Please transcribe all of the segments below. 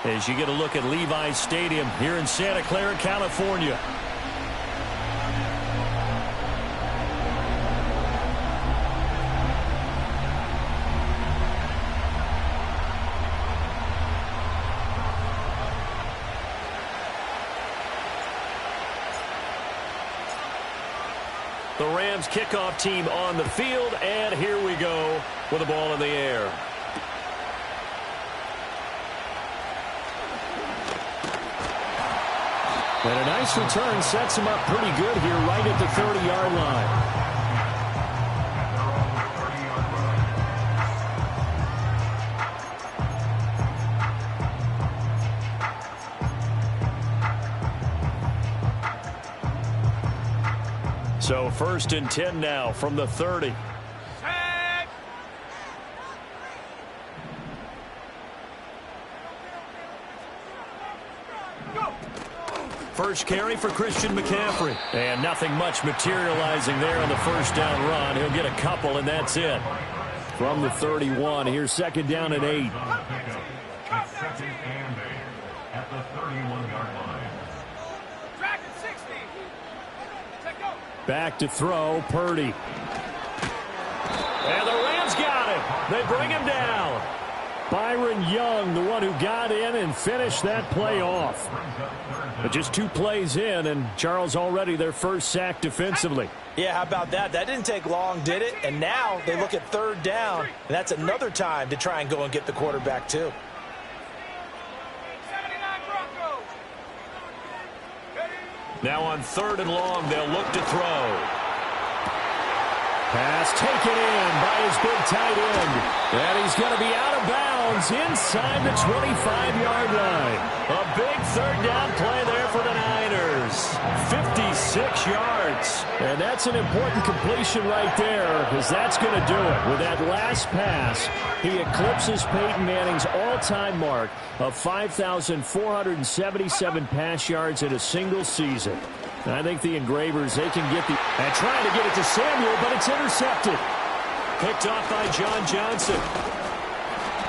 as you get a look at Levi's Stadium here in Santa Clara, California. The Rams kickoff team on the field, and here we go with the ball in the air. And a nice return sets him up pretty good here right at the 30-yard line. So 1st and 10 now from the 30. First carry for Christian McCaffrey. And nothing much materializing there on the first down run. He'll get a couple, and that's it. From the 31, here's 2nd down and 8. Second and 8 at the 31-yard line. Back to throw, Purdy. And the Rams got him. They bring him down. Byron Young, the one who got in and finished that play off. But just 2 plays in, and Charles already their first sack defensively. Yeah, how about that? That didn't take long, did it? And now they look at 3rd down, and that's another time to try and go and get the quarterback too. Now on 3rd and long, they'll look to throw. Pass taken in by his big tight end. And he's going to be out of bounds inside the 25-yard line. A big 3rd down play there for the Niners. 56 yards. And that's an important completion right there, because that's going to do it. With that last pass, he eclipses Peyton Manning's all-time mark of 5,477 pass yards in a single season. I think the Engravers, they can get and trying to get it to Samuel, but it's intercepted. Picked off by John Johnson.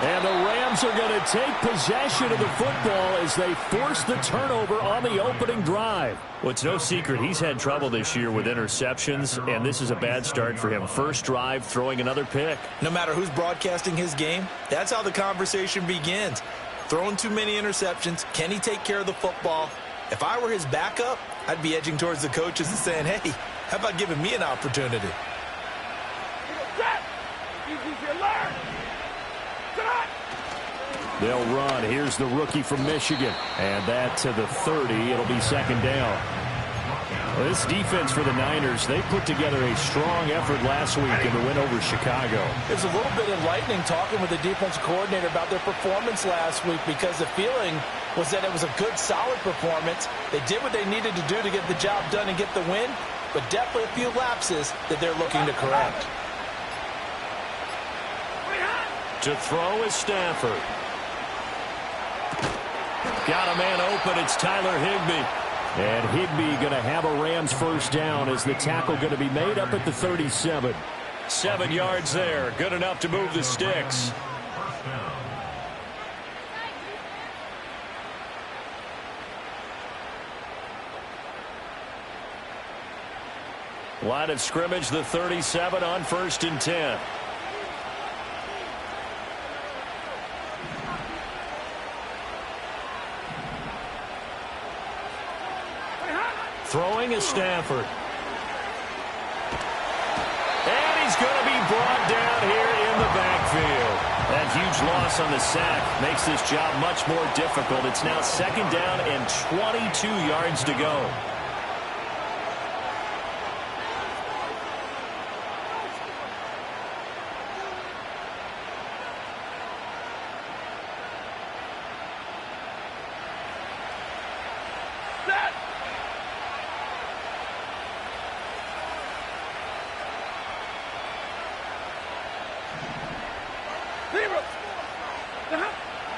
And the Rams are going to take possession of the football as they force the turnover on the opening drive. Well, it's no secret he's had trouble this year with interceptions, and this is a bad start for him. First drive, throwing another pick. No matter who's broadcasting his game, that's how the conversation begins. Throwing too many interceptions. Can he take care of the football? If I were his backup, I'd be edging towards the coaches and saying, hey, how about giving me an opportunity? They'll run. Here's the rookie from Michigan. And that to the 30. It'll be 2nd down. Well, this defense for the Niners, they put together a strong effort last week in the win over Chicago. It's a little bit enlightening talking with the defense coordinator about their performance last week, because the feeling was that it was a good, solid performance. They did what they needed to do to get the job done and get the win, but definitely a few lapses that they're looking to correct. To throw is Stafford. Got a man open. It's Tyler Higbee. And Higbee going to have a Rams first down as the tackle going to be made up at the 37. 7 yards there. Good enough to move the sticks. Line of scrimmage, the 37 on 1st and 10. Throwing is Stafford. And he's going to be brought down here in the backfield. That huge loss on the sack makes this job much more difficult. It's now 2nd down and 22 yards to go.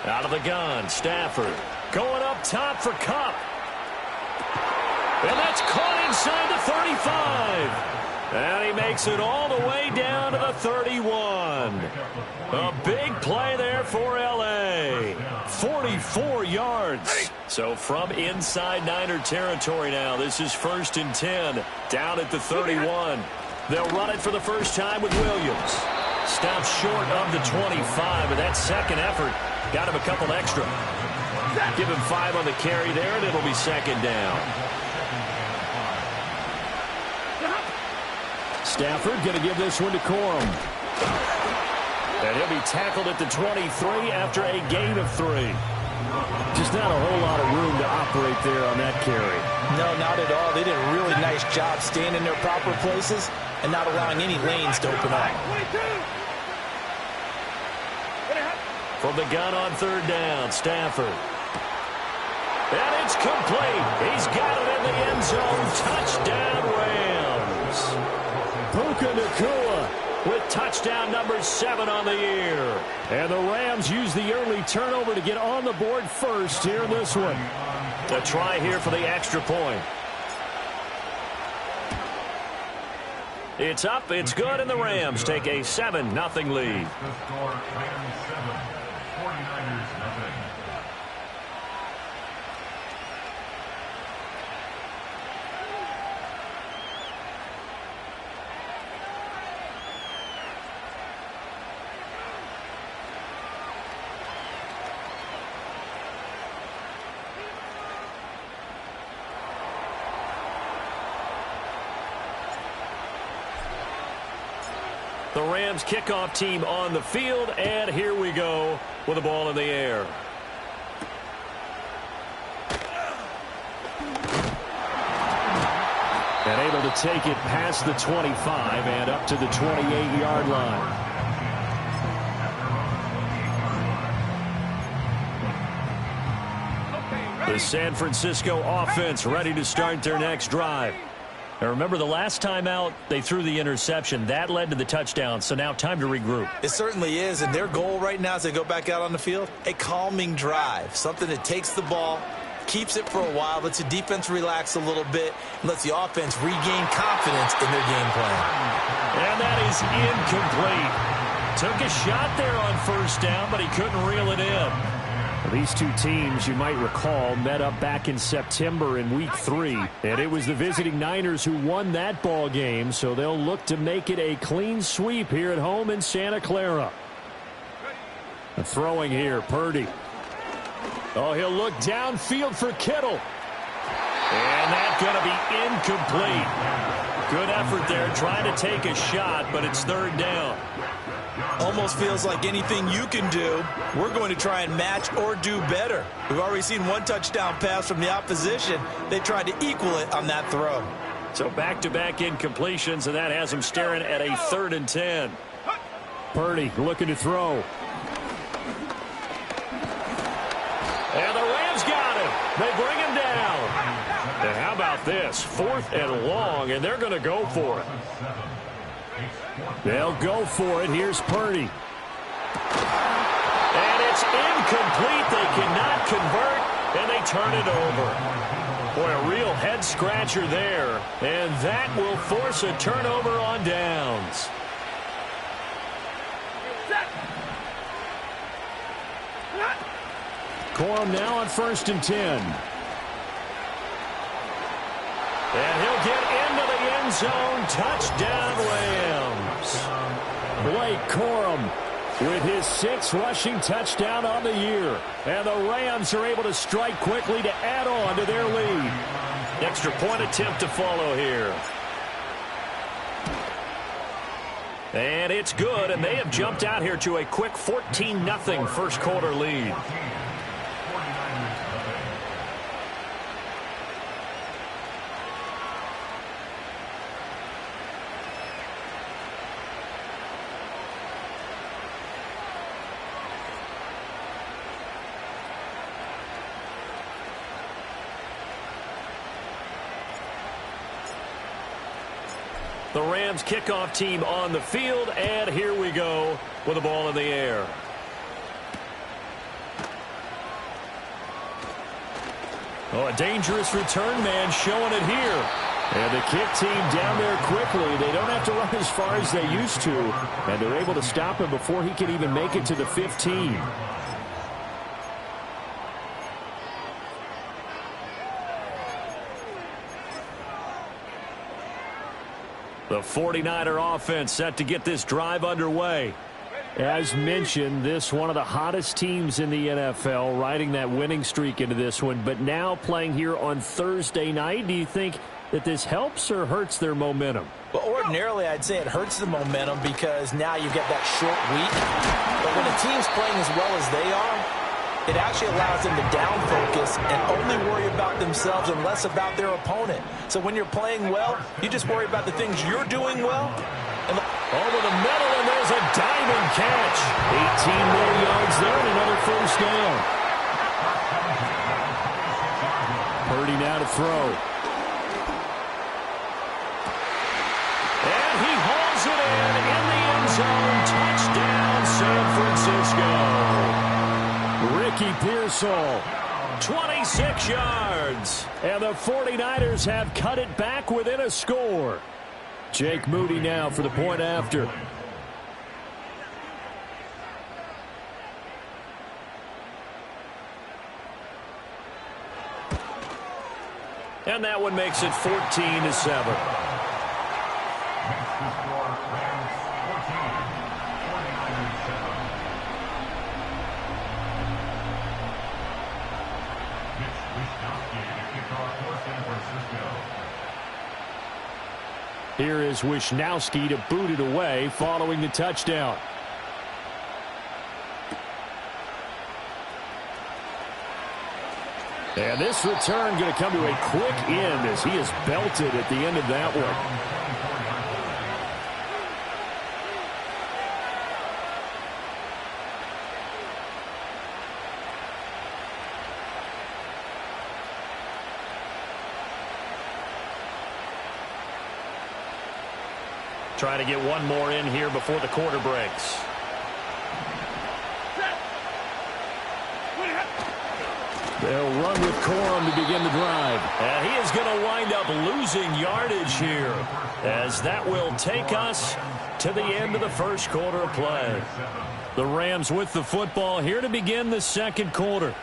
Out of the gun, Stafford going up top for Kupp. And that's caught inside the 35. And he makes it all the way down to the 31. A big play there for L.A. 44 yards. So from inside Niner territory now, this is 1st and 10, down at the 31. They'll run it for the first time with Williams. Stops short of the 25, but that second effort got him a couple extra. Give him 5 on the carry there, and it'll be 2nd down. Stafford going to give this one to Corum. And he'll be tackled at the 23 after a gain of 3. Just not a whole lot of room to operate there on that carry. No, not at all. They did a really nice job staying in their proper places and not allowing any lanes to open up. From the gun on 3rd down, Stafford. And it's complete. He's got it in the end zone. Touchdown, Rams. Puka Nacua with touchdown number 7 on the year. And the Rams use the early turnover to get on the board first here in this one. A try here for the extra point. It's up, it's good, and the Rams take a 7-0 lead. The score, Rams 7, 49ers nothing. The Rams kickoff team on the field, and here we go with the ball in the air. And able to take it past the 25 and up to the 28-yard line. The San Francisco offense ready to start their next drive. Now remember, the last time out, they threw the interception. That led to the touchdown, so now time to regroup. It certainly is, and their goal right now as they go back out on the field, a calming drive, something that takes the ball, keeps it for a while, lets the defense relax a little bit, and lets the offense regain confidence in their game plan. And that is incomplete. Took a shot there on 1st down, but he couldn't reel it in. These two teams, you might recall, met up back in September in Week 3, and it was the visiting Niners who won that ball game, so they'll look to make it a clean sweep here at home in Santa Clara. A throwing here, Purdy. Oh, he'll look downfield for Kittle. And that's going to be incomplete. Good effort there, trying to take a shot, but it's 3rd down. Almost feels like anything you can do, we're going to try and match or do better. We've already seen one touchdown pass from the opposition. They tried to equal it on that throw. So back-to-back incompletions, and that has them staring at a 3rd and 10. Purdy looking to throw. And the Rams got him. They bring him down. And how about this? 4th and long, and they're going to go for it. They'll go for it. Here's Purdy. And it's incomplete. They cannot convert, and they turn it over. Boy, a real head-scratcher there. And that will force a turnover on downs. Corum now on 1st and 10. And he'll get into the end zone. Touchdown, Rams. Blake Corum with his 6th rushing touchdown on the year. And the Rams are able to strike quickly to add on to their lead. Extra point attempt to follow here. And it's good, and they have jumped out here to a quick 14-0 first quarter lead. The Rams kickoff team on the field, and here we go with the ball in the air. Oh, a dangerous return man showing it here. And the kick team down there quickly. They don't have to run as far as they used to. And they're able to stop him before he can even make it to the 15. The 49er offense set to get this drive underway. As mentioned, this one of the hottest teams in the NFL, riding that winning streak into this one, but now playing here on Thursday night. Do you think that this helps or hurts their momentum? Well, ordinarily, I'd say it hurts the momentum because now you get that short week. But when a team's playing as well as they are, it actually allows them to down focus and only worry about themselves and less about their opponent. So when you're playing well, you just worry about the things you're doing well. And over the middle, and there's a diving catch. 18 more yards there and another first down. Purdy now to throw. And he hauls it in the end zone. Touchdown, San Francisco. Ricky Pearsall, 26 yards. And the 49ers have cut it back within a score. Jake Moody now for the point after. And that one makes it 14-7. Here is Wisnowski to boot it away following the touchdown. And this return going to come to a quick end as he is belted at the end of that one. Try to get one more in here before the quarter breaks. They'll run with Corum to begin the drive. And he is going to wind up losing yardage here, as that will take us to the end of the first quarter of play. The Rams with the football here to begin the second quarter,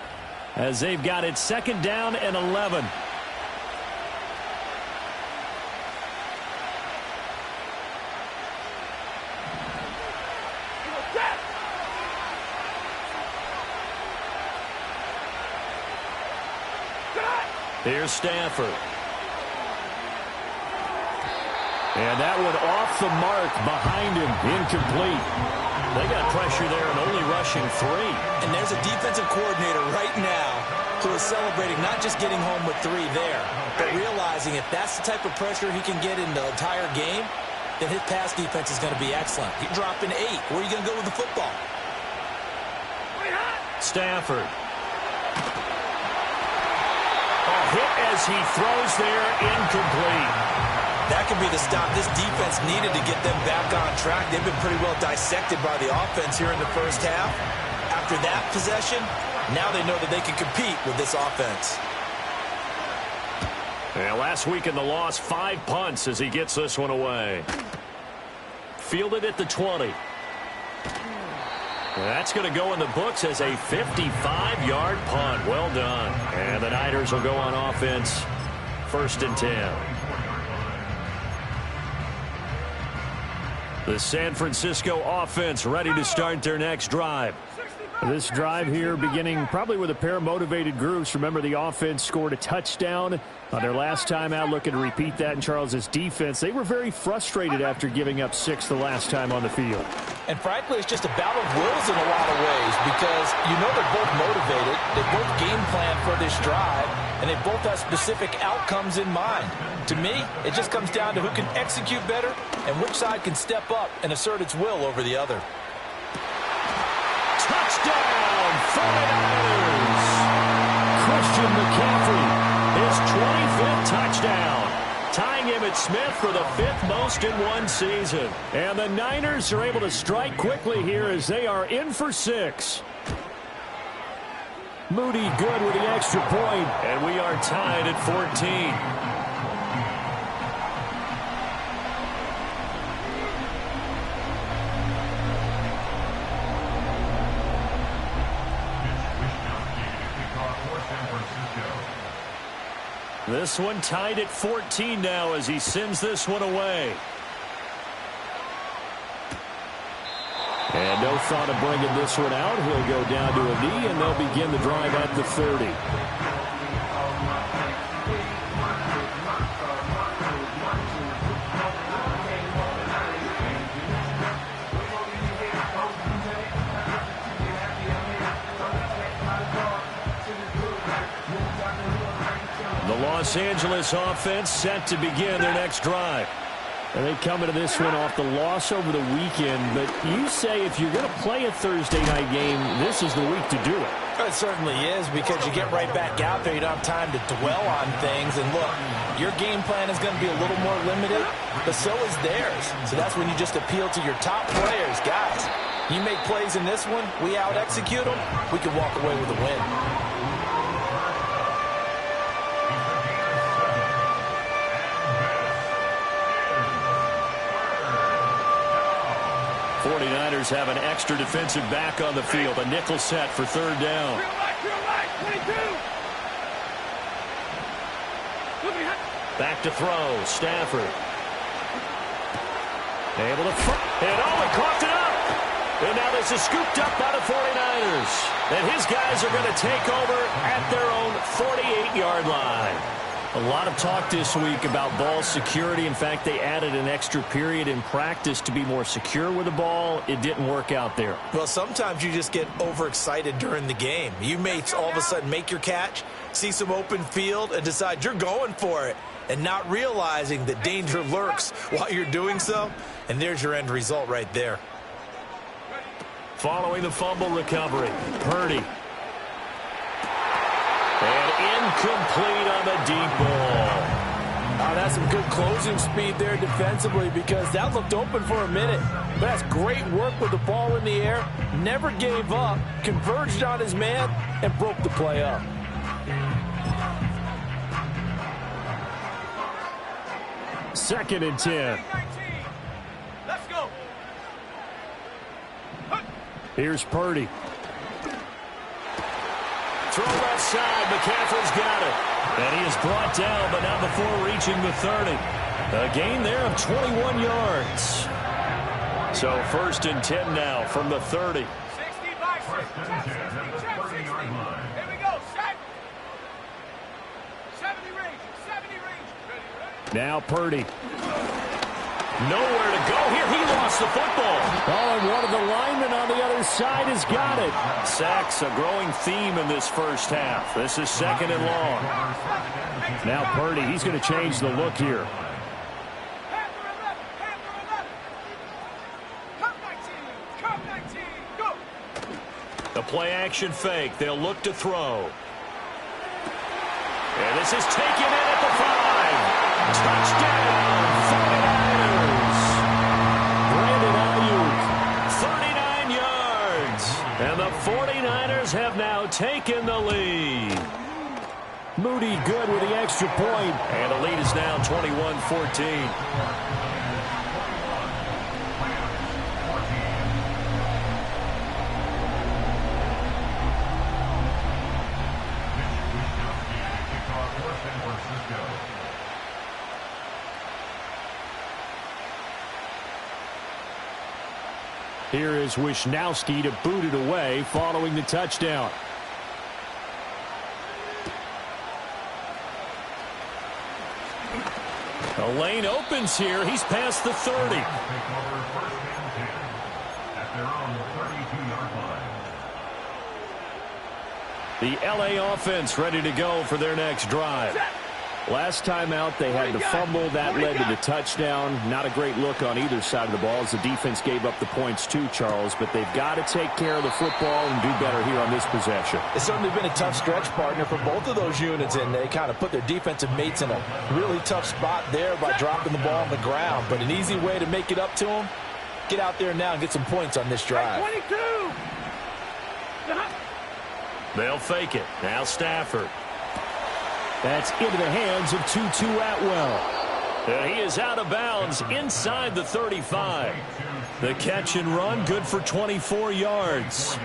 as they've got it second down and 11. Here's Stafford. And that one off the mark behind him. Incomplete. They got pressure there and only rushing 3. And there's a defensive coordinator right now who is celebrating not just getting home with 3 there, but realizing if that's the type of pressure he can get in the entire game, then his pass defense is going to be excellent. You're dropping 8. Where are you going to go with the football? Stafford. Hit as he throws there, incomplete. That could be the stop this defense needed to get them back on track. They've been pretty well dissected by the offense here in the first half. After that possession, now they know that they can compete with this offense. Yeah, last week in the loss, 5 punts as he gets this one away. Fielded at the 20. That's going to go in the books as a 55-yard punt. Well done. And the Niners will go on offense. 1st and 10. The San Francisco offense ready to start their next drive. This drive here beginning probably with a pair of motivated groups. Remember, the offense scored a touchdown on their last time out, looking to repeat that in Charles's defense. They were very frustrated after giving up 6 the last time on the field. And frankly, it's just a battle of wills in a lot of ways because you know they're both motivated. They both game plan for this drive, and they both have specific outcomes in mind. To me, it just comes down to who can execute better and which side can step up and assert its will over the other. Touchdown, 49ers! Christian McCaffrey, his 25th touchdown, tying Emmitt Smith for the 5th most in one season. And the Niners are able to strike quickly here as they are in for 6. Moody good with the extra point, and we are tied at 14. This one tied at 14 now as he sends this one away. And no thought of bringing this one out. He'll go down to a knee, and they'll begin the drive at the 30. The Los Angeles offense set to begin their next drive. And they come into this one off the loss over the weekend. But you say if you're going to play a Thursday night game, this is the week to do it. It certainly is, because you get right back out there. You don't have time to dwell on things. And look, your game plan is going to be a little more limited, but so is theirs. So that's when you just appeal to your top players. Guys, you make plays in this one, we out-execute them, we can walk away with a win. 49ers have an extra defensive back on the field. A nickel set for third down. Back to throw. Stafford. Able to and he coughed it up. And now this is scooped up by the 49ers. And his guys are going to take over at their own 48-yard line. A lot of talk this week about ball security. In fact, they added an extra period in practice to be more secure with the ball. It didn't work out there. Well, sometimes you just get overexcited during the game. You may all of a sudden make your catch, see some open field, and decide you're going for it, and not realizing that danger lurks while you're doing so. And there's your end result right there. Following the fumble recovery, Purdy. And incomplete on the deep ball. Oh, that's some good closing speed there defensively, because that looked open for a minute. But that's great work with the ball in the air. Never gave up, converged on his man, and broke the play up. Second and 10. Let's go. Here's Purdy. Throw left side. McCaffrey's got it. And he is brought down, but not before reaching the 30. A gain there of 21 yards. So first and 10 now from the 30. 60 by 60. Here we go. Set. 70 range. 70 range. Ready. Now Purdy. Nowhere to go here. He lost the football. Oh, and one of the linemen on the other side has got it. Sacks, a growing theme in this first half. This is second and long. Now Purdy, he's going to change the look here. The play action fake. They'll look to throw. And this is taken in at the 5. Touchdown, 49ers. Brandon Ayuk, 39 yards. And the 49ers have now taken the lead. Moody good with the extra point. And the lead is now 21-14. Here is Wisnowski to boot it away following the touchdown. The lane opens here. He's past the 30. The LA offense ready to go for their next drive. Last time out, they had to fumble. That led to the touchdown. Not a great look on either side of the ball as the defense gave up the points too, Charles. But they've got to take care of the football and do better here on this possession. It's certainly been a tough stretch, partner, for both of those units, and they kind of put their defensive mates in a really tough spot there by dropping the ball on the ground. But an easy way to make it up to them, get out there now and get some points on this drive. 22. They'll fake it. Now Stafford. That's into the hands of Tutu Atwell. He is out of bounds inside the 35. The catch and run good for 24 yards.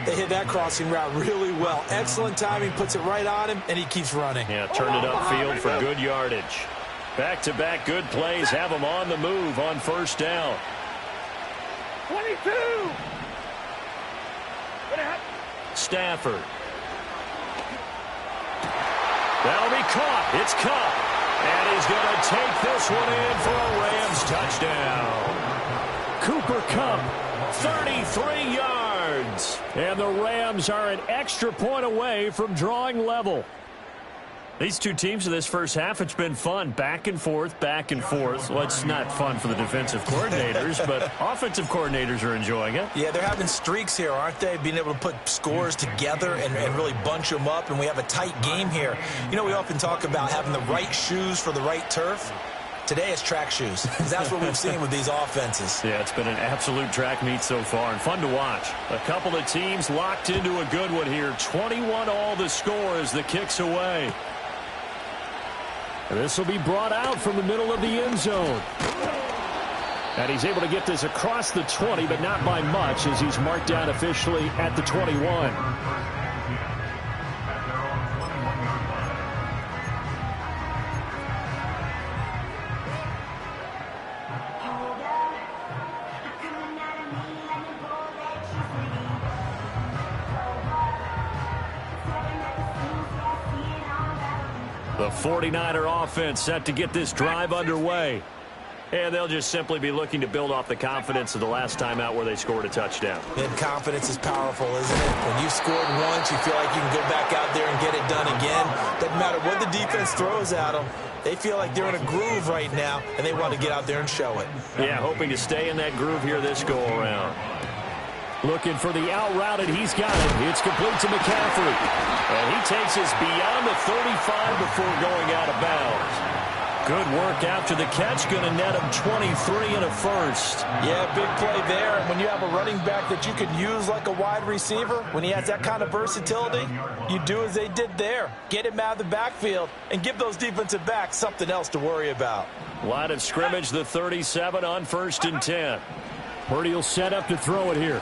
They hit that crossing route really well. Excellent timing, puts it right on him, and he keeps running. Yeah, turned it upfield for good yardage. Back-to-back good plays have him on the move on first down. 22. Stafford. That'll be caught. It's Cup. And he's going to take this one in for a Rams touchdown. Cooper Kupp, 33 yards. And the Rams are an extra point away from drawing level. These two teams in this first half, it's been fun. Back and forth, back and forth. Well, it's not fun for the defensive coordinators, but offensive coordinators are enjoying it. Yeah, they're having streaks here, aren't they? Being able to put scores together and really bunch them up, and we have a tight game here. You know, we often talk about having the right shoes for the right turf. Today it's track shoes, because that's what we've seen with these offenses. Yeah, it's been an absolute track meet so far, and fun to watch. A couple of teams locked into a good one here. 21-all the score as the kick's away. And this will be brought out from the middle of the end zone. And he's able to get this across the 20, but not by much, as he's marked down officially at the 21. The 49er offense set to get this drive underway. And they'll just simply be looking to build off the confidence of the last time out where they scored a touchdown. And confidence is powerful, isn't it? When you've scored once, you feel like you can go back out there and get it done again. Doesn't matter what the defense throws at them. They feel like they're in a groove right now, and they want to get out there and show it. Yeah, hoping to stay in that groove here this go-around. Looking for the out route, and he's got it. It's complete to McCaffrey. And he takes us beyond the 35 before going out of bounds. Good work after the catch. Going to net him 23 and a first. Yeah, big play there. And when you have a running back that you can use like a wide receiver, when he has that kind of versatility, you do as they did there. Get him out of the backfield and give those defensive backs something else to worry about. Line of scrimmage, the 37 on 1st and 10. Purdy will set up to throw it here.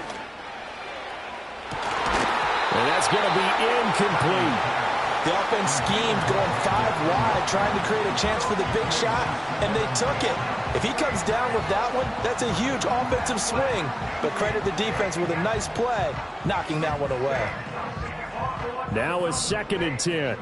And that's going to be incomplete. The offense schemed going 5 wide, trying to create a chance for the big shot, and they took it. If he comes down with that one, that's a huge offensive swing. But credit the defense with a nice play, knocking that one away. Now a 2nd and 10.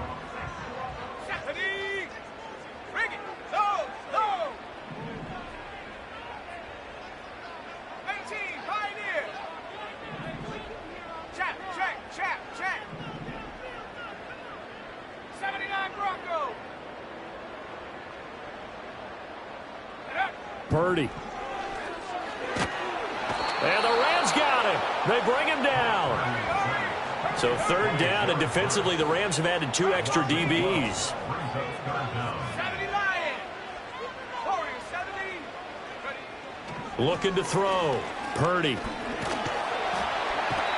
Purdy. And the Rams got him. They bring him down. So 3rd down, and defensively the Rams have added 2 extra DBs. Looking to throw. Purdy.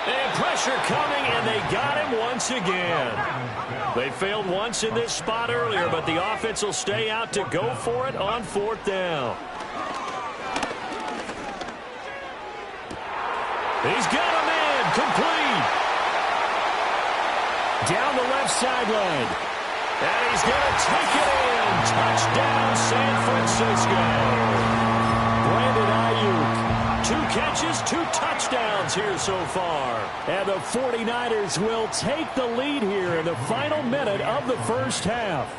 And pressure coming, and they got him once again. They failed once in this spot earlier, but the offense will stay out to go for it on 4th down. He's got him in. Complete. Down the left sideline. And he's going to take it in. Touchdown, San Francisco. Brandon Ayuk. 2 catches, 2 touchdowns here so far. And the 49ers will take the lead here in the final minute of the first half.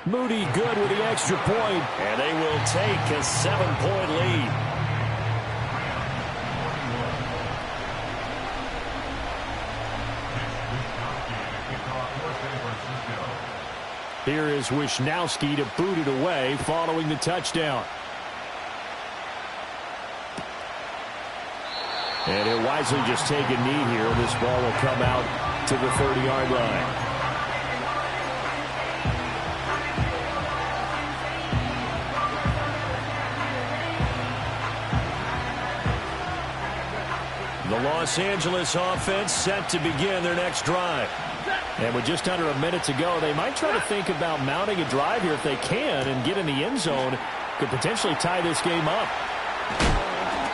Moody good with the extra point, and they will take a 7-point lead. Here is Wisnowski to boot it away following the touchdown. And he'll wisely just take a knee here. This ball will come out to the 30-yard line. The Los Angeles offense set to begin their next drive. And with just under a minute to go, they might try to think about mounting a drive here if they can and get in the end zone. Could potentially tie this game up.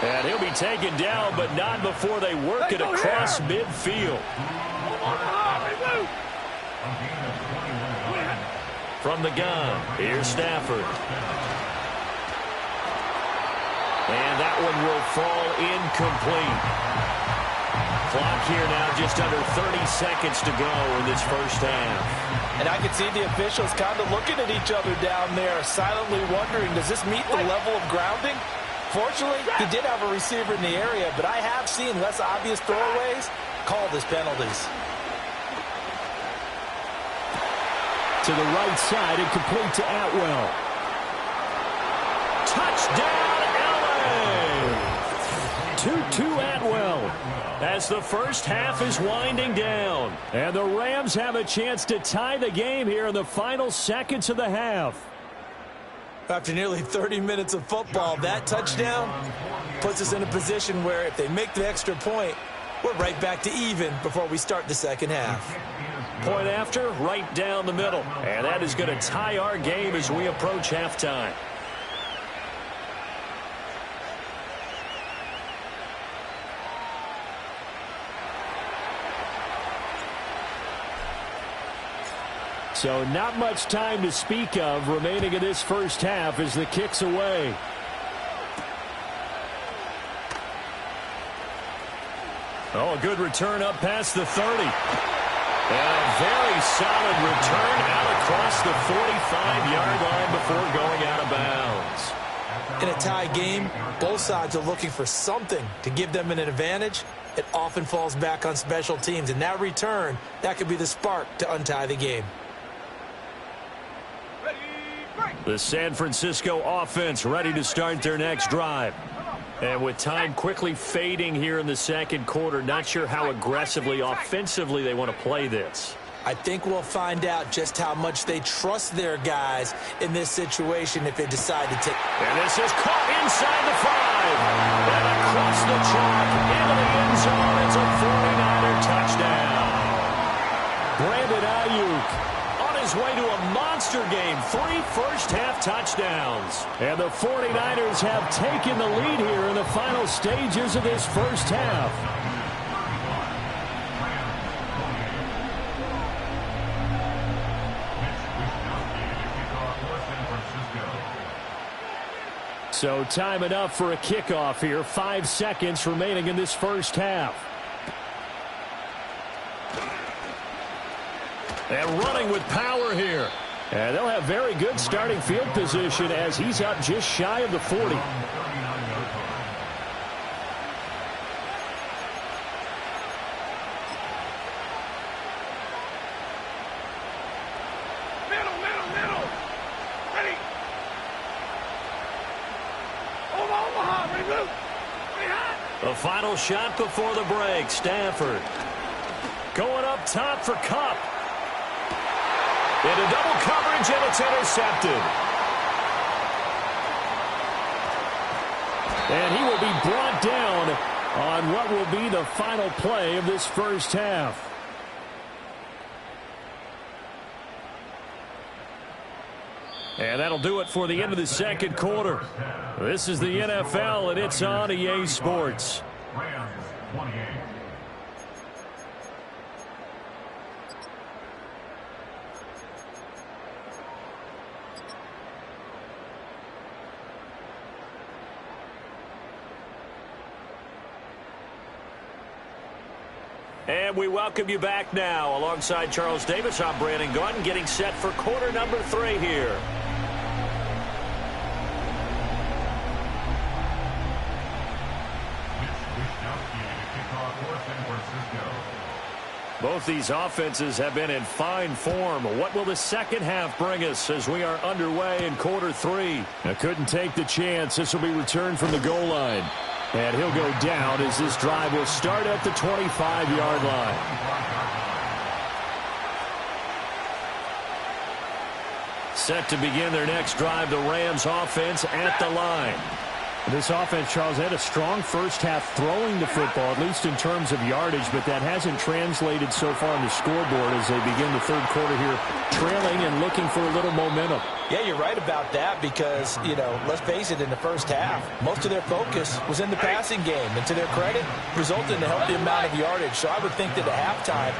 And he'll be taken down, but not before they work it across midfield. From the gun, here's Stafford. And that one will fall incomplete. Clock here now just under 30 seconds to go in this first half. And I can see the officials kind of looking at each other down there, silently wondering, does this meet the level of grounding? Fortunately, he did have a receiver in the area, but I have seen less obvious throwaways called as penalties. To the right side and complete to Atwell. Touchdown, LA! 2-2 Atwell as the first half is winding down. And the Rams have a chance to tie the game here in the final seconds of the half. After nearly 30 minutes of football, that touchdown puts us in a position where if they make the extra point, we're right back to even before we start the second half. Point after, right down the middle. And that is going to tie our game as we approach halftime. So not much time to speak of remaining in this first half as the kick's away. Oh, a good return up past the 30. And a very solid return out across the 45-yard line before going out of bounds. In a tie game, both sides are looking for something to give them an advantage. It often falls back on special teams. And that return, that could be the spark to untie the game. The San Francisco offense ready to start their next drive. And with time quickly fading here in the second quarter, not sure how aggressively, offensively they want to play this. I think we'll find out just how much they trust their guys in this situation if they decide to take. And this is caught inside the 5. And across the chalk into the end zone. It's a 49er touchdown. Brandon Ayuk on his way to a monster game. 3 first-half touchdowns. And the 49ers have taken the lead here in the final stages of this first half. So time enough for a kickoff here. 5 seconds remaining in this first half. And running with power here. And they'll have very good starting field position as he's up just shy of the 40. The final shot before the break. Stafford going up top for Kupp. Into double coverage, and it's intercepted. And he will be brought down on what will be the final play of this first half. And that'll do it for the end of the second quarter. This is the NFL, and it's on EA Sports. Rams 28. And we welcome you back now. Alongside Charles Davis, I'm Brandon Gaudin, getting set for quarter number 3 here. Both these offenses have been in fine form. What will the second half bring us as we are underway in quarter 3? I couldn't take the chance. This will be returned from the goal line. And he'll go down as this drive will start at the 25-yard line. Set to begin their next drive, the Rams offense at the line. This offense, Charles, had a strong first half throwing the football, at least in terms of yardage, but that hasn't translated so far on the scoreboard as they begin the third quarter here, trailing and looking for a little momentum. Yeah, you're right about that because, you know, let's face it, in the first half, most of their focus was in the passing game. And to their credit, resulted in a healthy amount of yardage. So I would think that at halftime,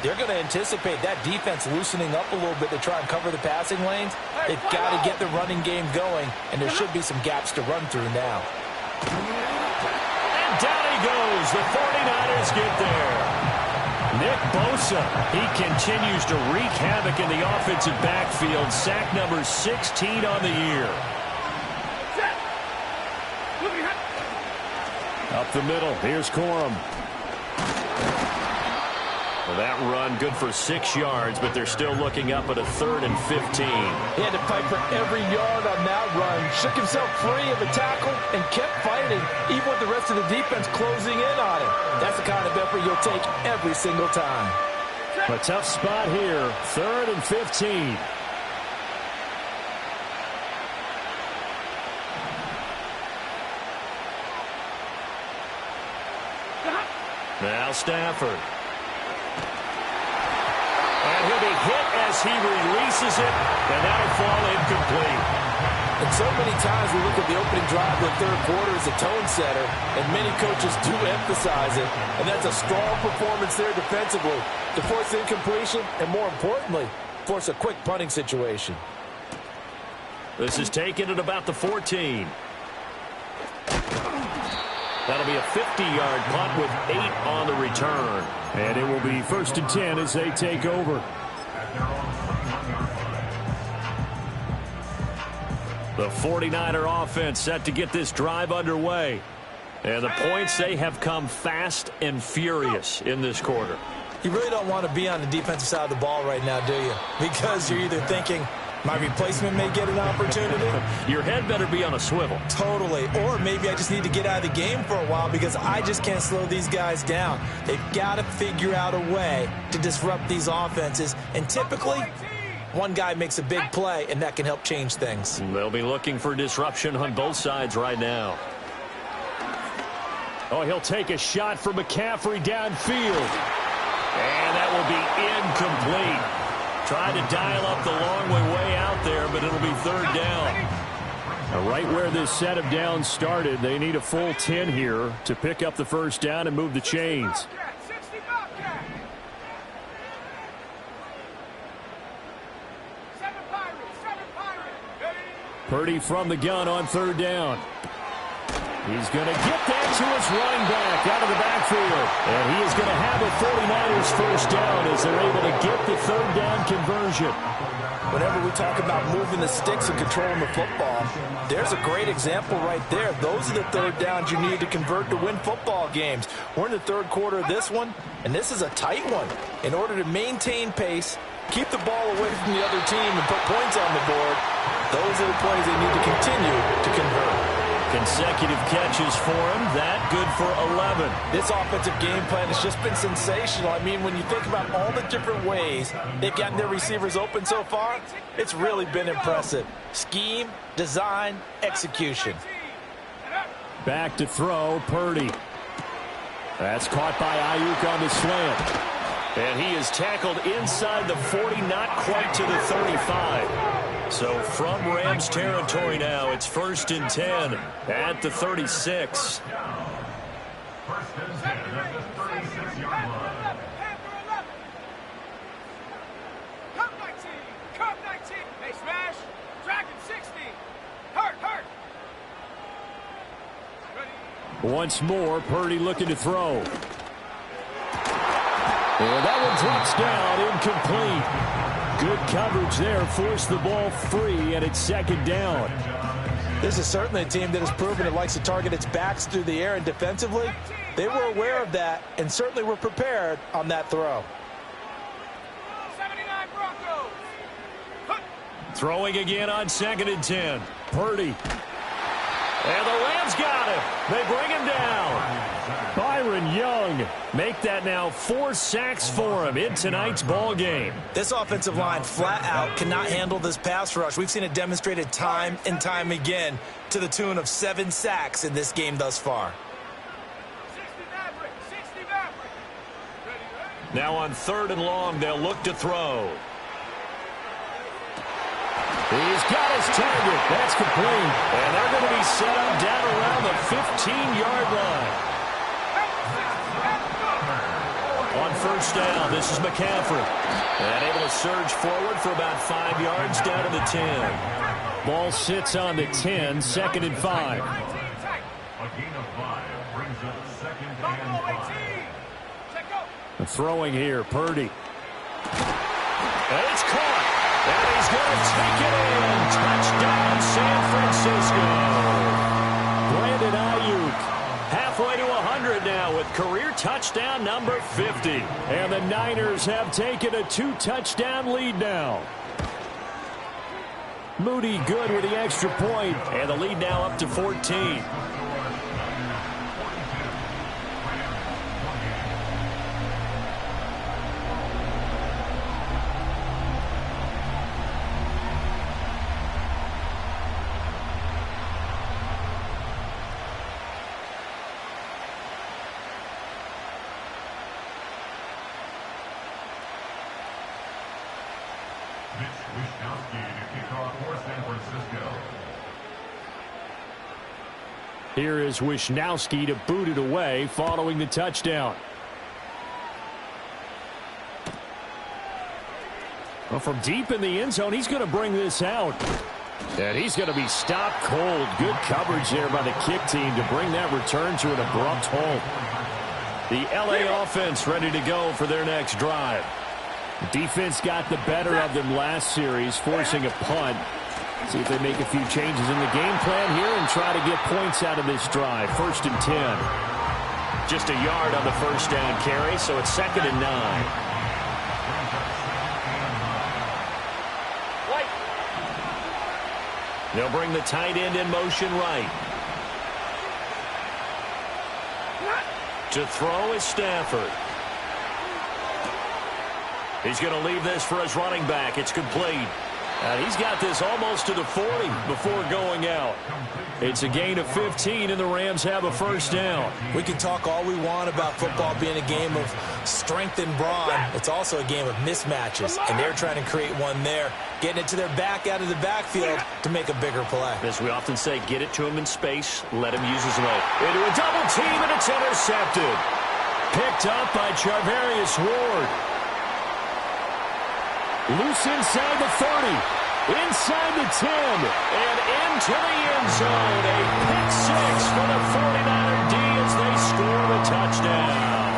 they're going to anticipate that defense loosening up a little bit to try and cover the passing lanes. They've got to get the running game going, and there should be some gaps to run through now. And down he goes. The 49ers get there. Nick Bosa, he continues to wreak havoc in the offensive backfield. Sack number 16 on the year. Up the middle, here's Corum. Well, that run good for 6 yards, but they're still looking up at a 3rd and 15. He had to fight for every yard on that run. Shook himself free of the tackle and kept fighting, even with the rest of the defense closing in on him. That's the kind of effort you'll take every single time. A tough spot here, 3rd and 15. Now Stafford. And he'll be hit as he releases it, and that'll fall incomplete. And so many times we look at the opening drive of the third quarter as a tone setter, and many coaches do emphasize it. And that's a strong performance there defensively to force incompletion and, more importantly, force a quick punting situation. This is taken at about the 14. That'll be a 50-yard punt with 8 on the return. And it will be 1st and 10 as they take over. The 49er offense set to get this drive underway. And the points, they have come fast and furious in this quarter. You really don't want to be on the defensive side of the ball right now, do you? Because you're either thinking, my replacement may get an opportunity. Your head better be on a swivel. Totally. Or maybe I just need to get out of the game for a while because I just can't slow these guys down. They've got to figure out a way to disrupt these offenses. And typically, one guy makes a big play, and that can help change things. They'll be looking for disruption on both sides right now. Oh, he'll take a shot for McCaffrey downfield. And that will be incomplete. Tried to dial up the long way out there, but it'll be 3rd down. Now, right where this set of downs started, they need a full 10 here to pick up the 1st down and move the chains. Purdy from the gun on 3rd down. He's going to get that to his running back out of the backfield. And he is going to have a 49ers 1st down as they're able to get the 3rd down conversion. Whenever we talk about moving the sticks and controlling the football, there's a great example right there. Those are the 3rd downs you need to convert to win football games. We're in the 3rd quarter of this one, and this is a tight one. In order to maintain pace, keep the ball away from the other team, and put points on the board, those are the plays they need to continue to convert. Consecutive catches for him. That good for 11. This offensive game plan has just been sensational. I mean, when you think about all the different ways they've gotten their receivers open so far, it's really been impressive. Scheme, design, execution. Back to throw, Purdy. That's caught by Ayuk on the slant. And he is tackled inside the 40, not quite to the 35. So from Rams territory now, it's 1st and 10 at the 36. 1st and 10 at the 36-yard line. Come 19, come 19. They smash, dragon 60. Hurt. Once more, Purdy looking to throw. And that one drops down, incomplete. Good coverage there, forced the ball free, and it's 2nd down. This is certainly a team that has proven it likes to target its backs through the air, and defensively, they were aware of that and certainly were prepared on that throw. 79 Broncos. Throwing again on 2nd and 10. Purdy. And the Rams got him. They bring him down. Byron Young, make that now 4 sacks for him in tonight's ball game. This offensive line flat out cannot handle this pass rush. We've seen it demonstrated time and time again to the tune of 7 sacks in this game thus far. Now on 3rd and long, they'll look to throw. He's got his target. That's complete. And they're going to be set up down around the 15-yard line. On 1st down, this is McCaffrey. And able to surge forward for about 5 yards down to the 10. Ball sits on the 10, 2nd and 5. A gain of 5 brings up 2nd and 5. Throwing here, Purdy. And it's caught. And he's going to take it in. Touchdown, San Francisco. Brandon Ayuk, halfway to 100 now with career touchdown number 50. And the Niners have taken a 2-touchdown lead now. Moody good with the extra point. And the lead now up to 14. Here is Wishnowski to boot it away following the touchdown. Well, from deep in the end zone, he's going to bring this out. And he's going to be stopped cold. Good coverage there by the kick team to bring that return to an abrupt halt. The LA offense ready to go for their next drive. The defense got the better of them last series, forcing a punt. See if they make a few changes in the game plan here and try to get points out of this drive. 1st and 10. Just a yard on the 1st down carry, so it's 2nd and 9. They'll bring the tight end in motion right. To throw is Stafford. He's going to leave this for his running back. It's complete. And he's got this almost to the 40 before going out. It's a gain of 15, and the Rams have a 1st down. We can talk all we want about football being a game of strength and brawn. It's also a game of mismatches, and they're trying to create one there, getting it to their back out of the backfield to make a bigger play. As we often say, get it to him in space, let him use his leg. Into a double team, and it's intercepted. Picked up by Charvarius Ward. Loose inside the 30, inside the 10, and into the end zone. A pick 6 for the 49er D as they score the touchdown.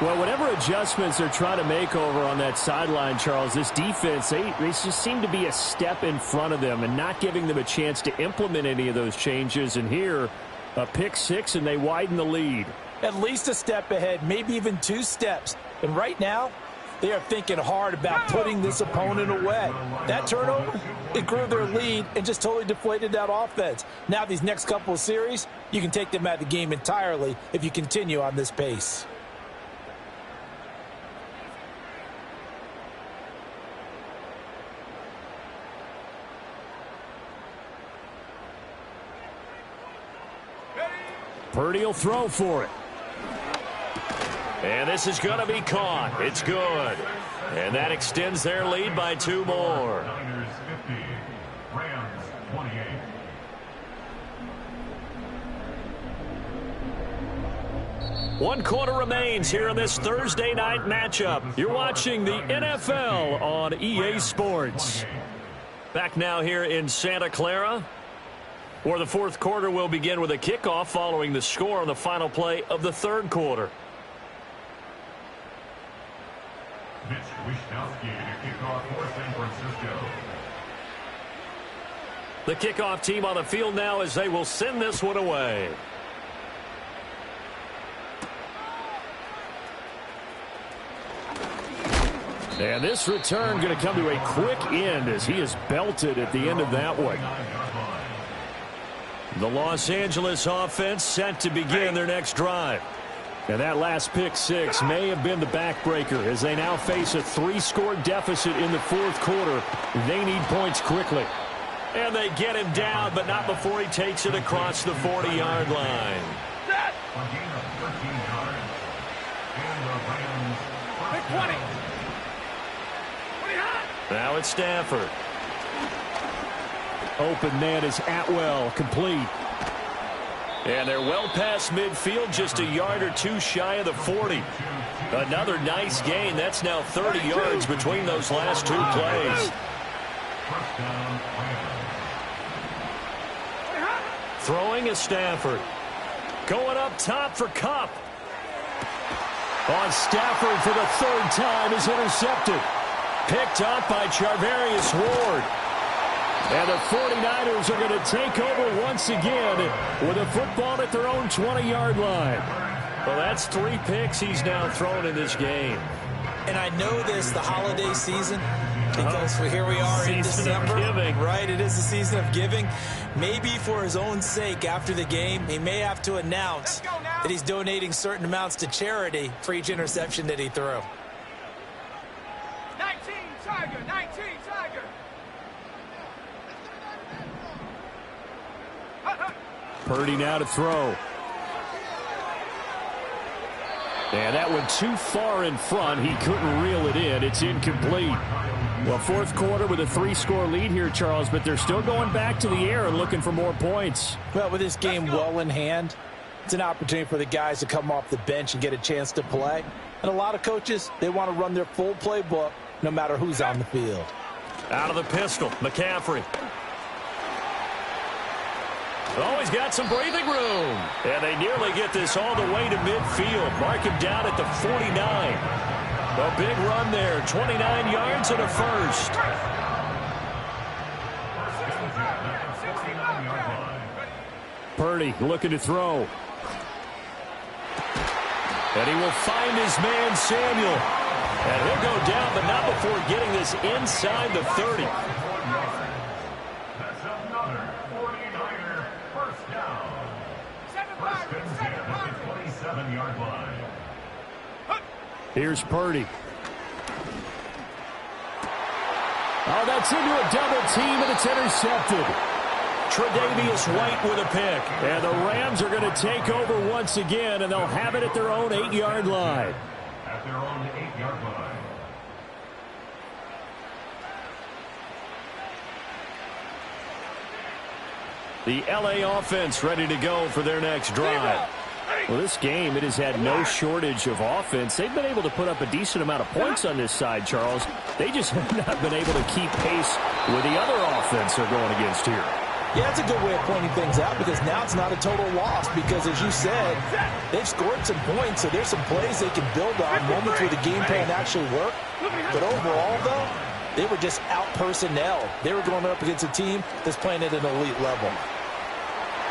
Well, whatever adjustments they're trying to make over on that sideline, Charles, this defense, they just seem to be a step in front of them and not giving them a chance to implement any of those changes. And here, a pick 6, and they widen the lead. At least a step ahead, maybe even 2 steps. And right now, they are thinking hard about putting this opponent away. That turnover, it grew their lead and just totally deflated that offense. Now these next couple of series, you can take them out of the game entirely if you continue on this pace. Purdy will throw for it. And this is going to be caught. It's good. And that extends their lead by 2 more. Niners 50, Rams 28. One quarter remains here in this Thursday night matchup. You're watching the NFL on EA Sports. Back now here in Santa Clara, where the 4th quarter will begin with a kickoff following the score on the final play of the 3rd quarter. Mitch Wishnowski to kick off for San Francisco. The kickoff team on the field now as they will send this one away. And this return going to come to a quick end as he is belted at the end of that one. The Los Angeles offense set to begin their next drive. And that last pick six may have been the backbreaker as they now face a 3-score deficit in the fourth quarter. They need points quickly. And they get him down, but not before he takes it across the 40-yard line. Now it's Stafford. Open man is Atwell, complete. And they're well past midfield, just a yard or two shy of the 40. Another nice gain. That's now 30 yards between those last two plays. Throwing is Stafford. Going up top for Kupp. On Stafford for the third time is intercepted. Picked up by Charvarius Ward. And the 49ers are going to take over once again with a football at their own 20-yard line. Well, that's 3 picks he's now thrown in this game. And I know this, the holiday season, because here we are in December. Right, it is the season of giving. Maybe for his own sake after the game, he may have to announce that he's donating certain amounts to charity for each interception that he threw. 19 Tiger, 19 Tiger. Purdy now to throw. And that went too far in front. He couldn't reel it in. It's incomplete. Well, fourth quarter with a 3-score lead here, Charles, but they're still going back to the air and looking for more points. Well, with this game well in hand, it's an opportunity for the guys to come off the bench and get a chance to play. And a lot of coaches, they want to run their full playbook no matter who's on the field. Out of the pistol, McCaffrey. Oh, he's got some breathing room. And they nearly get this all the way to midfield. Mark him down at the 49. A big run there, 29 yards and a first. Purdy looking to throw. And he will find his man, Samuel. And he'll go down, but not before getting this inside the 30. That's another 49er first down. First and 10 at the 27-yard line. Here's Purdy. Oh, that's into a double team, and it's intercepted. Tre'Davious White with a pick. And the Rams are going to take over once again, and they'll have it at their own 8-yard line. At their own 8-yard line. The LA offense ready to go for their next drive. Well, this game, it has had no shortage of offense. They've been able to put up a decent amount of points on this side, Charles. They just have not been able to keep pace with the other offense they're going against here. Yeah, that's a good way of pointing things out because now it's not a total loss because, as you said, they've scored some points, so there's some plays they can build on, moments where the game plan actually worked. But overall, though, they were just out-personnel. They were going up against a team that's playing at an elite level.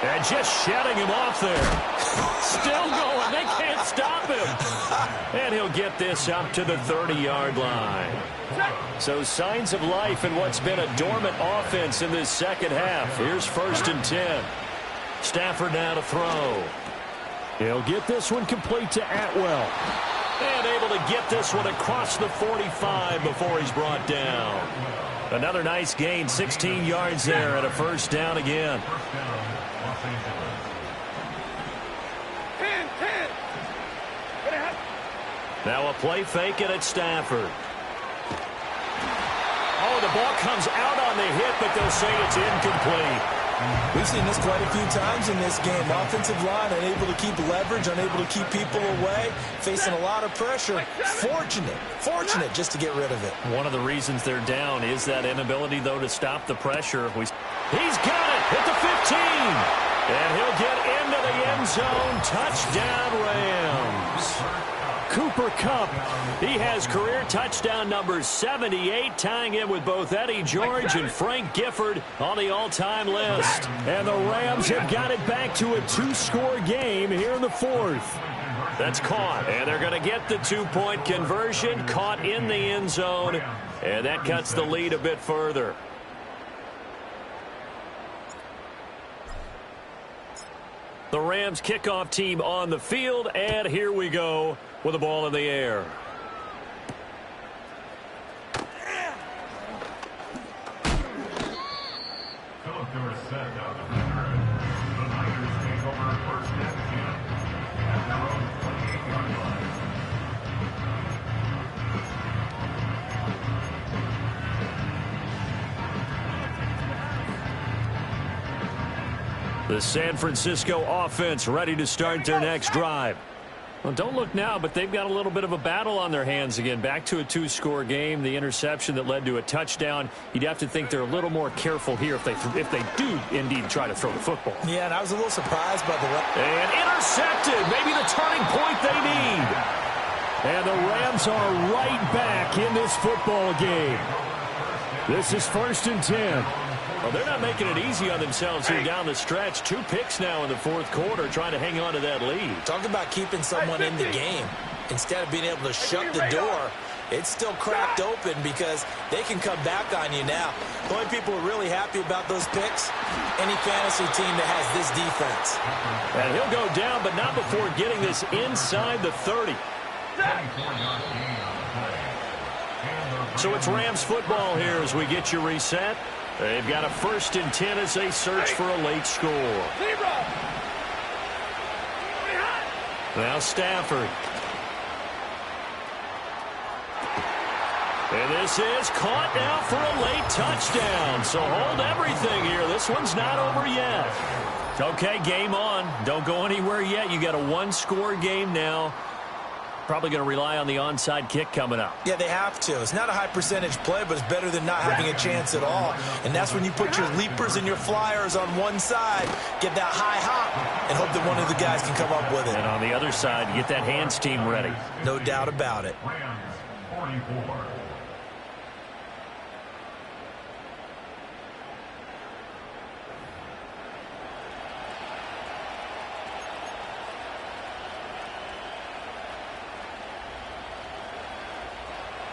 And just shutting him off there. Still going. They can't stop him. And he'll get this up to the 30-yard line. So signs of life in what's been a dormant offense in this second half. Here's first and 10. Stafford now to throw. He'll get this one complete to Atwell. And able to get this one across the 45 before he's brought down. Another nice gain, 16 yards there, and a first down again. Now a play fake it at Stafford. Oh, the ball comes out on the hit, but they'll say it's incomplete. We've seen this quite a few times in this game. Offensive line unable to keep leverage, unable to keep people away, facing a lot of pressure. Fortunate just to get rid of it. One of the reasons they're down is that inability, though, to stop the pressure. He's got it at the 15. And he'll get into the end zone. Touchdown, Rams. Cooper Kupp, he has career touchdown number 78, tying it with both Eddie George and Frank Gifford on the all-time list. And the Rams have got it back to a 2-score game here in the fourth. That's caught, and they're going to get the 2-point conversion, caught in the end zone, and that cuts the lead a bit further. The Rams kickoff team on the field, and here we go with the ball in the air. The San Francisco offense ready to start their next drive. Well, don't look now, but they've got a little bit of a battle on their hands again. Back to a two-score game. The interception that led to a touchdown. You'd have to think they're a little more careful here if they do indeed try to throw the football. Yeah, and I was a little surprised by the... And intercepted. Maybe the turning point they need. And the Rams are right back in this football game. This is 1st and 10. Well, they're not making it easy on themselves here down the stretch. 2 picks now in the 4th quarter, trying to hang on to that lead. Talk about keeping someone in the game. Instead of being able to shut the door, it's still cracked open because they can come back on you now. The only people who are really happy about those picks, any fantasy team that has this defense. And he'll go down, but not before getting this inside the 30. So it's Rams football here as we get you reset. They've got a 1st and 10 as they search for a late score. Now Stafford. And this is caught now for a late touchdown. So hold everything here. This one's not over yet. Okay, game on. Don't go anywhere yet. You got a 1-score game now. Probably going to rely on the onside kick coming up. Yeah, they have to. It's not a high percentage play, but it's better than not having a chance at all. And that's when you put your leapers and your flyers on one side, get that high hop, and hope that one of the guys can come up with it. And on the other side, get that hands team ready. No doubt about it. Rams 44.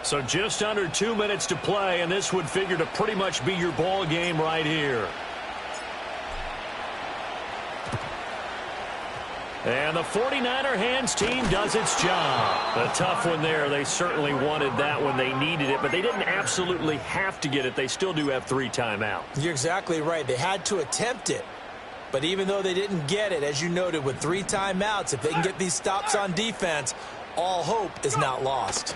So just under 2 minutes to play, and this would figure to pretty much be your ball game right here. And the 49er hands team does its job. A tough one there. They certainly wanted that when they needed it, but they didn't absolutely have to get it. They still do have 3 timeouts. You're exactly right. They had to attempt it. But even though they didn't get it, as you noted, with 3 timeouts, if they can get these stops on defense, all hope is not lost.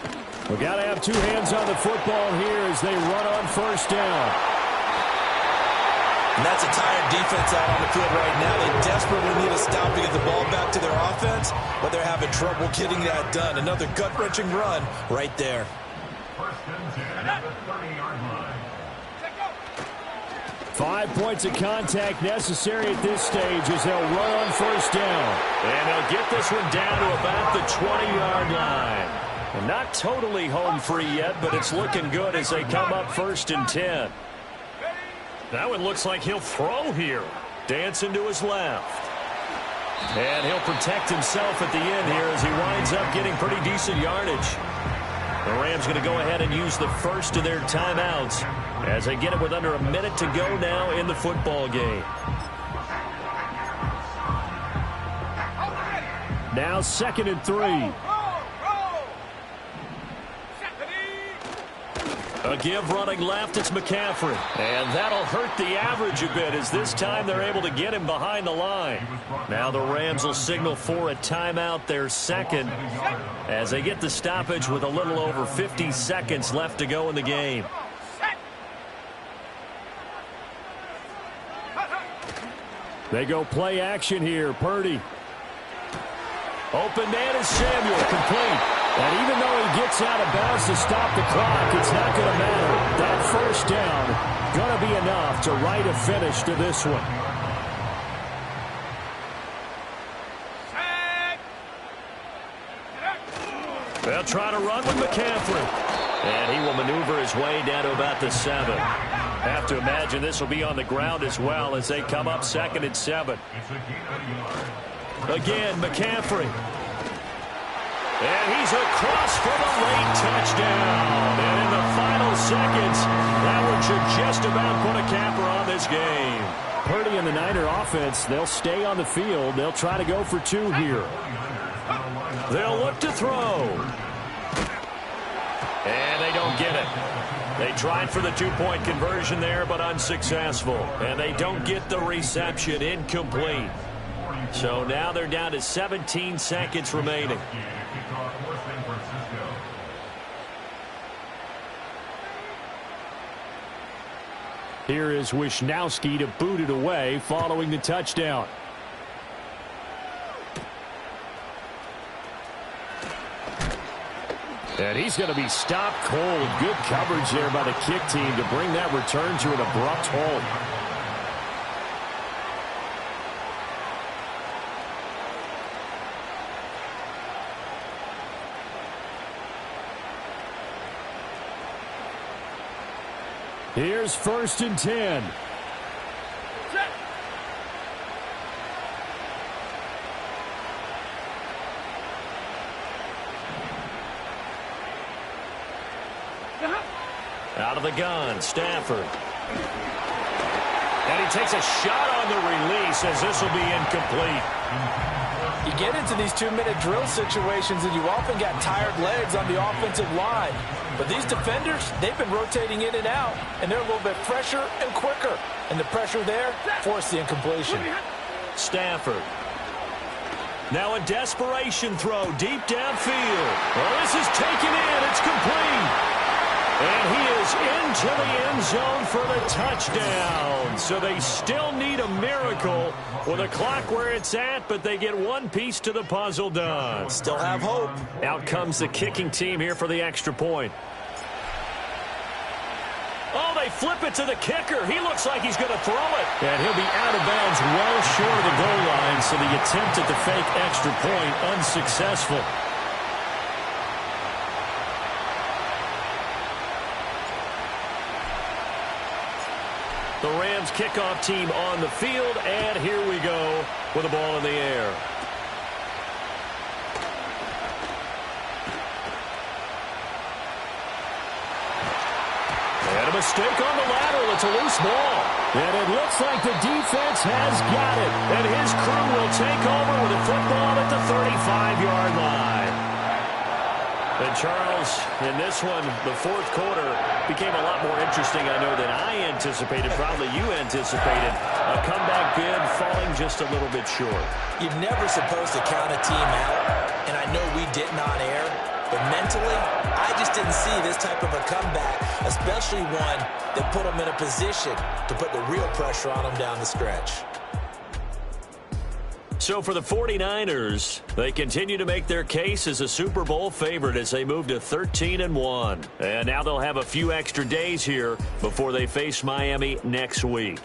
We've got to have 2 hands on the football here as they run on 1st down. And that's a tired defense out on the field right now. They desperately need a stop to get the ball back to their offense, but they're having trouble getting that done. Another gut-wrenching run right there. 1st and 10 at the 30-yard line. 5 points of contact necessary at this stage as they'll run on 1st down. And they'll get this one down to about the 20-yard line. And not totally home free yet, but it's looking good as they come up 1st and 10. That one looks like he'll throw here. Dancing to his left. And he'll protect himself at the end here as he winds up getting pretty decent yardage. The Rams going to go ahead and use the first of their timeouts as they get it with under a minute to go now in the football game. Now 2nd and 3. A give running left, it's McCaffrey. And that'll hurt the average a bit as this time they're able to get him behind the line. Now the Rams will signal for a timeout, their 2nd, as they get the stoppage with a little over 50 seconds left to go in the game. They go play action here. Purdy. Open man is Samuel, complete. And even though he gets out of bounds to stop the clock, it's not going to matter. That 1st down going to be enough to write a finish to this one. They'll try to run with McCaffrey. And he will maneuver his way down to about the 7. Have to imagine this will be on the ground as well as they come up 2nd and 7. Again, McCaffrey. And he's across for the late touchdown. And in the final seconds, that one should just about put a capper on this game. Purdy and the Niner offense, they'll stay on the field. They'll try to go for two here. They'll look to throw. And they don't get it. They tried for the two-point conversion there, but unsuccessful. And they don't get the reception, incomplete. So now they're down to 17 seconds remaining. Here is Wisnowski to boot it away following the touchdown. And he's going to be stopped cold. Good coverage there by the kick team to bring that return to an abrupt halt. Here's 1st and 10. Out of the gun, Stafford. And he takes a shot on the release as this will be incomplete. You get into these 2-minute drill situations and you often got tired legs on the offensive line. But these defenders, they've been rotating in and out, and they're a little bit fresher and quicker. And the pressure there forced the incompletion. Stafford. Now a desperation throw deep downfield. Well, this is taken in. It's complete. And he is into the end zone for the touchdown. So they still need a miracle with a clock where it's at, but they get one piece to the puzzle done. Still have hope. Out comes the kicking team here for the extra point. Oh, they flip it to the kicker. He looks like he's going to throw it. And he'll be out of bounds well short of the goal line, so the attempt at the fake extra point unsuccessful. The Rams kickoff team on the field, and here we go with the ball in the air. And a mistake on the lateral. It's a loose ball. And it looks like the defense has got it. And his crew will take over with a football at the 35-yard line. And Charles, in this one, the fourth quarter became a lot more interesting, I know, than I anticipated. Probably you anticipated. A comeback bid falling just a little bit short. You're never supposed to count a team out, and I know we didn't on air, but mentally, I just didn't see this type of a comeback, especially one that put them in a position to put the real pressure on them down the stretch. So for the 49ers, they continue to make their case as a Super Bowl favorite as they move to 13-1. And now they'll have a few extra days here before they face Miami next week.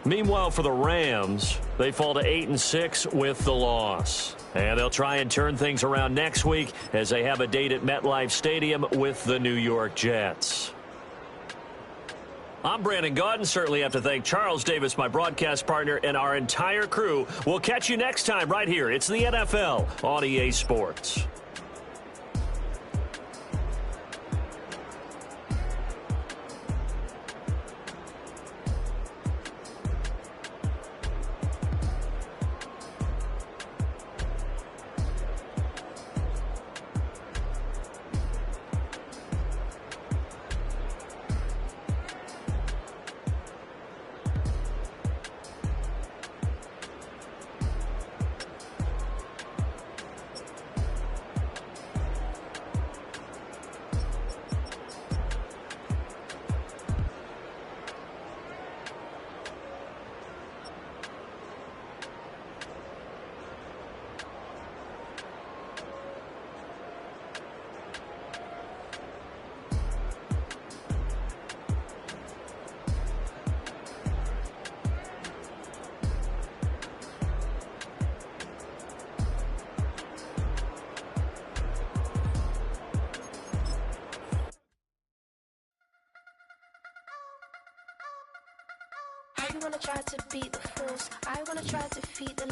Meanwhile, for the Rams, they fall to 8-6 with the loss. And they'll try and turn things around next week as they have a date at MetLife Stadium with the New York Jets. I'm Brandon Gaudin. Certainly have to thank Charles Davis, my broadcast partner, and our entire crew. We'll catch you next time right here. It's the NFL on EA Sports. I wanna try to beat the force. I wanna try to defeat the